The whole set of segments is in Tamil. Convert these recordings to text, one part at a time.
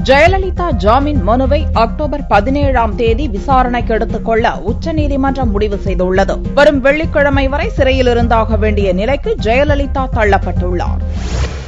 ஜெயலலிதா ஜாமீன் மனுவை அக்டோபர் 17ஆம் தேதி விசாரணைக்கு எடுத்துக் கொள்ள உச்சநீதிமன்றம் முடிவு செய்துள்ளது. வரும் வெள்ளிக்கிழமை வரை சிறையில் இருந்தாக வேண்டிய நிலைக்கு ஜெயலலிதா தள்ளப்பட்டுள்ளார்.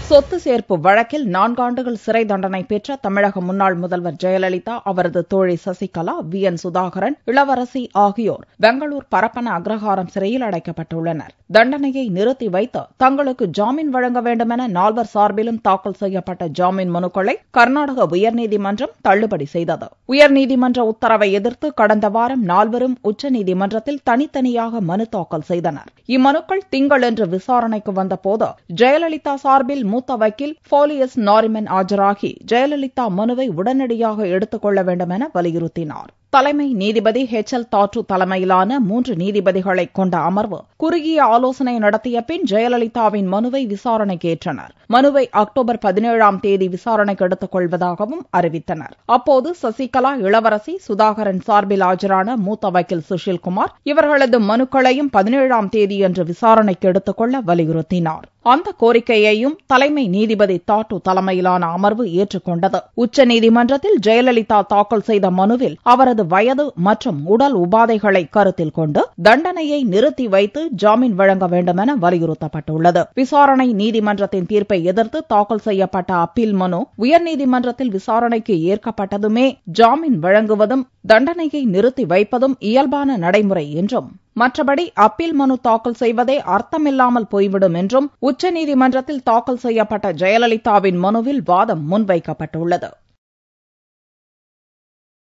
சொத்து சேர்ப்பு வழக்கில் 4 ஆண்டுகள் சிறை தண்டனை பெற்ற தமிழக முன்னாள் முதல்வர் ஜெயலலிதா, அவரது தோழி சசிகலா, VN சுதாகரன், இளவரசி ஆகியோர் பெங்களூர் பரப்பன அக்ரஹாரம் சிறையில் அடைக்கப்பட்டுள்ளனர். தண்டனையை நிறுத்தி வைத்து தங்களுக்கு ஜாமீன் வழங்க வேண்டுமென 4 சார்பிலும் தாக்கல் செய்யப்பட்ட ஜாமீன் மனுக்களை கர்நாடக உயர்நீதிமன்றம் தள்ளுபடி செய்தது. உயர்நீதிமன்ற உத்தரவை எதிர்த்து கடந்த வாரம் 4 உச்சநீதிமன்றத்தில் தனித்தனியாக மனு தாக்கல் செய்தனர். இம்மனுக்கள் திங்களன்று விசாரணைக்கு வந்தபோது ஜெயலலிதா சார்பில் மூத்த வக்கீல் போலியஸ் நாரிமன் ஆஜராகி ஜெயலலிதா மனுவை உடனடியாக எடுத்துக் கொள்ள வேண்டும் என வலியுறுத்தினார். தலைமை நீதிபதி HL தாட்டு தலைமையிலான 3 நீதிபதிகளை கொண்ட அமர்வு குறுகிய ஆலோசனை நடத்திய பின் ஜெயலலிதாவின் மனுவை விசாரணைக்கு ஏற்றனர். மனுவை அக்டோபர் 17ஆம் தேதி விசாரணைக்கு எடுத்துக் கொள்வதாகவும் அறிவித்தனர். அப்போது சசிகலா, இளவரசி, சுதாகரன் சார்பில் ஆஜரான மூத்த வக்கீல் சுஷில்குமார் இவர்களது மனுக்களையும் 17ஆம் தேதியன்று விசாரணைக்கு எடுத்துக் கொள்ள வலியுறுத்தினார். அந்த கோரிக்கையையும் தலைமை நீதிபதி தாட்டு தலைமையிலான அமர்வு ஏற்றுக்கொண்டது. உச்சநீதிமன்றத்தில் ஜெயலலிதா தாக்கல் செய்த மனுவில் அவரது வயது மற்றும் உடல் உபாதைகளை கருத்தில் கொண்டு தண்டனையை நிறுத்தி வைத்து ஜாமீன் வழங்க வேண்டும் என வலியுறுத்தப்பட்டுள்ளது. விசாரணை நீதிமன்றத்தின் தீர்ப்பை எதிர்த்து தாக்கல் செய்யப்பட்ட அப்பீல் மனு உயர்நீதிமன்றத்தில் விசாரணைக்கு ஏற்கப்பட்டதுமே ஜாமீன் வழங்குவதும் தண்டனையை நிறுத்தி வைப்பதும் இயல்பான நடைமுறை என்றும், மற்றபடி அப்பீல் மனு தாக்கல் செய்வதே அர்த்தமில்லாமல் போய்விடும் என்றும் உச்சநீதிமன்றத்தில் தாக்கல் செய்யப்பட்ட ஜெயலலிதாவின் மனுவில் வாதம் முன்வைக்கப்பட்டுள்ளது.